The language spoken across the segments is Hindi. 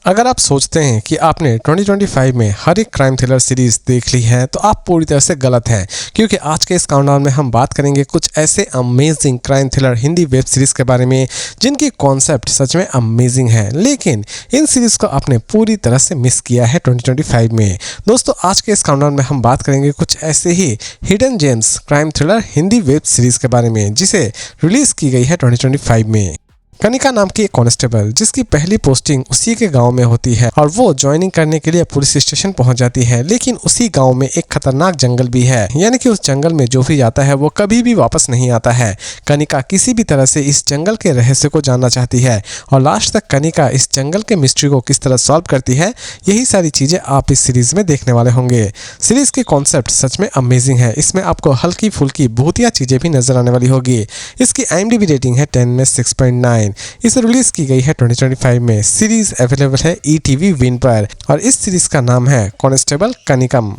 अगर आप सोचते हैं कि आपने 2025 में हर एक क्राइम थ्रिलर सीरीज देख ली है तो आप पूरी तरह से गलत हैं, क्योंकि आज के इस काउंटडाउन में हम बात करेंगे कुछ ऐसे amazing crime thriller Hindi web series के बारे में जिनकी कॉन्सेप्ट सच में अमेजिंग है, लेकिन इन सीरीज को आपने पूरी तरह से मिस किया है 2025 में। दोस्तों, आज के इस काउंटडाउन में हम बात करेंगे कुछ ऐसे ही hidden gems crime thriller Hindi web series के बारे में जिसे रिलीज की गई है 2025 में। कनिका नाम की एक कांस्टेबल जिसकी पहली पोस्टिंग उसी के गांव में होती है और वो ज्वाइनिंग करने के लिए पुलिस स्टेशन पहुंच जाती है, लेकिन उसी गांव में एक खतरनाक जंगल भी है, यानी कि उस जंगल में जो भी जाता है वो कभी भी वापस नहीं आता है। कनिका किसी भी तरह से इस जंगल के रहस्य को जानना चाहती है और लास्ट तक कनिका इस जंगल के मिस्ट्री को किस तरह सॉल्व करती है, यही सारी चीजें आप इस सीरीज में देखने वाले होंगे। सीरीज की कॉन्सेप्ट सच में अमेजिंग है, इसमें आपको हल्की फुल्की भूतिया चीजें भी नजर आने वाली होगी। इसकी IMDb रेटिंग है 10 में 6.9। इसे रिलीज की गई है 2025 में। सीरीज अवेलेबल है ETV विन पर और इस सीरीज का नाम है कांस्टेबल कनिकम।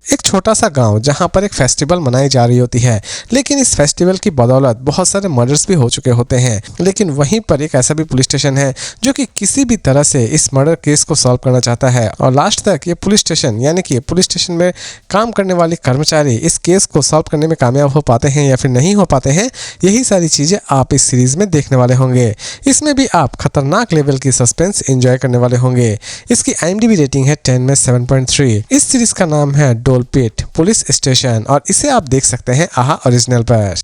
एक छोटा सा गांव जहां पर एक फेस्टिवल मनाई जा रही होती है, लेकिन इस फेस्टिवल की बदौलत बहुत सारे मर्डर्स भी हो चुके होते हैं, लेकिन वहीं पर एक ऐसा भी पुलिस स्टेशन है जो कि किसी भी तरह से इस मर्डर केस को सॉल्व करना चाहता है और लास्ट तक ये पुलिस स्टेशन यानी कि पुलिस स्टेशन में काम करने वाले कर्मचारी इस केस को सॉल्व करने में कामयाब हो पाते हैं या फिर नहीं हो पाते हैं, यही सारी चीजें आप इस सीरीज में देखने वाले होंगे। इसमें भी आप खतरनाक लेवल की सस्पेंस एंजॉय करने वाले होंगे। इसकी IMDb रेटिंग है 10 में 7.3। इस सीरीज का नाम है डोलपेट पुलिस स्टेशन और इसे आप देख सकते हैं आहा ओरिजिनल पर।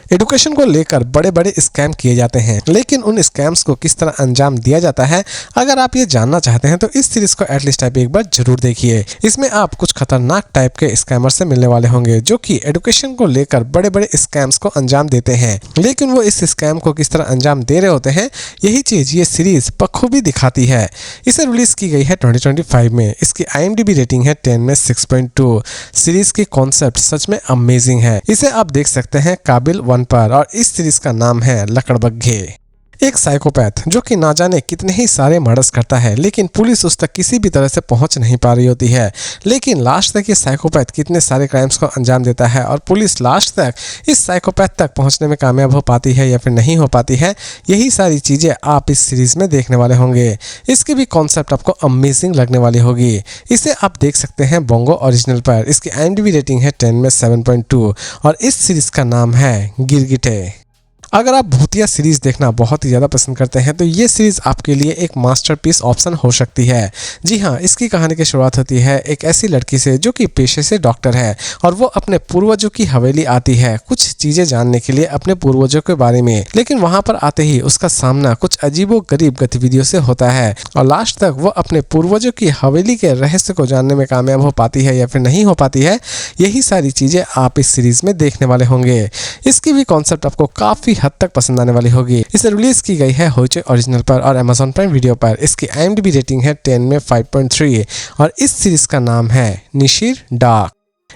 एडुकेशन को लेकर बड़े बड़े स्कैम किए जाते हैं, लेकिन उन स्कैम्स को किस तरह अंजाम दिया जाता है, अगर आप ये जानना चाहते हैं तो इस सीरीज को एटलीस्ट आप एक बार जरूर देखिए। इसमें आप कुछ खतरनाक टाइप के स्कैमर से मिलने वाले होंगे जो कि एडुकेशन को लेकर बड़े बड़े स्कैम्स को अंजाम देते हैं, लेकिन वो इस स्कैम को किस तरह अंजाम दे रहे होते हैं, यही चीज ये सीरीज बखूबी दिखाती है। इसे रिलीज की गई है 2025 में। इसकी IMDb रेटिंग है 10 में 6.2। सीरीज की कॉन्सेप्ट सच में अमेजिंग है। इसे आप देख सकते हैं काबिल पर और इस सीरीज का नाम है लकड़बग्घे। एक साइकोपैथ जो कि ना जाने कितने ही सारे मर्डर्स करता है, लेकिन पुलिस उस तक किसी भी तरह से पहुंच नहीं पा रही होती है, लेकिन लास्ट तक ये साइकोपैथ कितने सारे क्राइम्स को अंजाम देता है और पुलिस लास्ट तक इस साइकोपैथ तक पहुंचने में कामयाब हो पाती है या फिर नहीं हो पाती है, यही सारी चीजें आप इस सीरीज में देखने वाले होंगे। इसकी भी कॉन्सेप्ट आपको अमेजिंग लगने वाली होगी। इसे आप देख सकते हैं बोंगो ओरिजिनल पर। इसकी IMDb रेटिंग है 10 में 7.2 और इस सीरीज का नाम है गिरगिटे। अगर आप भूतिया सीरीज देखना बहुत ही ज़्यादा पसंद करते हैं तो ये सीरीज आपके लिए एक मास्टरपीस ऑप्शन हो सकती है। जी हाँ, इसकी कहानी की शुरुआत होती है एक ऐसी लड़की से जो कि पेशे से डॉक्टर है और वो अपने पूर्वजों की हवेली आती है कुछ चीज़ें जानने के लिए अपने पूर्वजों के बारे में, लेकिन वहाँ पर आते ही उसका सामना कुछ अजीबोगरीब गतिविधियों से होता है और लास्ट तक वो अपने पूर्वजों की हवेली के रहस्य को जानने में कामयाब हो पाती है या फिर नहीं हो पाती है, यही सारी चीज़ें आप इस सीरीज में देखने वाले होंगे। इसकी भी कॉन्सेप्ट आपको काफ़ी हद तक पसंद आने वाली होगी। इसे रिलीज की गई है होचे ओरिजिनल पर और Amazon प्राइम वीडियो पर। इसकी IMDb रेटिंग है 10 में 5.3 और इस सीरीज का नाम है निशिर डार्क।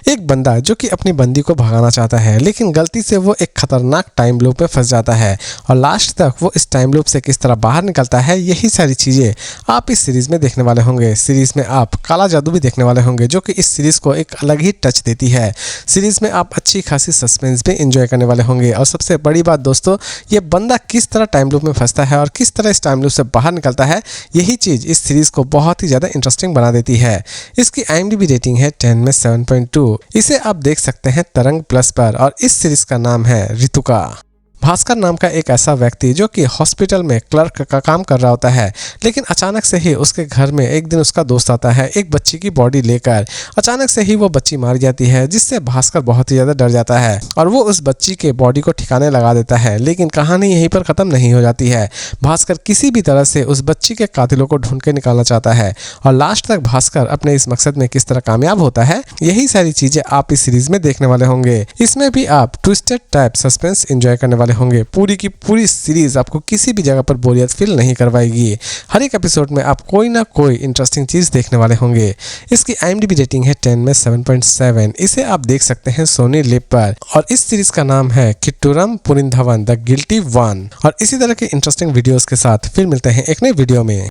एक बंदा जो कि अपनी बंदी को भगाना चाहता है, लेकिन गलती से वो एक खतरनाक टाइम लूप में फंस जाता है और लास्ट तक वो इस टाइम लूप से किस तरह बाहर निकलता है, यही सारी चीजें आप इस सीरीज में देखने वाले होंगे। सीरीज में आप काला जादू भी देखने वाले होंगे जो कि इस सीरीज को एक अलग ही टच देती है। सीरीज में आप अच्छी खासी सस्पेंस भी एंजॉय करने वाले होंगे और सबसे बड़ी बात दोस्तों, ये बंदा किस तरह टाइम लूप में फंसता है और किस तरह इस टाइम लूप से बाहर निकलता है, यही चीज इस सीरीज को बहुत ही ज्यादा इंटरेस्टिंग बना देती है। इसकी IMDb रेटिंग है 10 में 7.2। इसे आप देख सकते हैं तरंग प्लस पर और इस सीरीज का नाम है ऋतुका। भास्कर नाम का एक ऐसा व्यक्ति जो कि हॉस्पिटल में क्लर्क का काम कर रहा होता है, लेकिन अचानक से ही उसके घर में एक दिन उसका दोस्त आता है एक बच्ची की बॉडी लेकर। अचानक से ही वो बच्ची मार जाती है, जिससे भास्कर बहुत ही ज़्यादा डर जाता है और वो उस बच्ची के बॉडी को ठिकाने लगा देता है, लेकिन कहानी यहीं पर ख़त्म नहीं हो जाती है। भास्कर किसी भी तरह से उस बच्ची के कातिलों को ढूंढ के निकालना चाहता है और लास्ट तक भास्कर अपने इस मकसद में किस तरह कामयाब होता है, यही सारी चीज़ें आप इस सीरीज में देखने वाले होंगे। इसमें भी आप ट्विस्टेड टाइप सस्पेंस एंजॉय करने वाले होंगे। पूरी की पूरी सीरीज आपको किसी भी जगह पर बोरियत फील नहीं करवाएगी। हर एक एपिसोड में आप कोई ना कोई इंटरेस्टिंग चीज देखने वाले होंगे। इसकी IMDb रेटिंग है 10 में 7.7। इसे आप देख सकते हैं सोनी लिव पर और इस सीरीज का नाम है किट्टूरम पुरिंधवन द गिल्टी वन। और इसी तरह के इंटरेस्टिंग वीडियोस के साथ फिर मिलते हैं एक नई वीडियो में।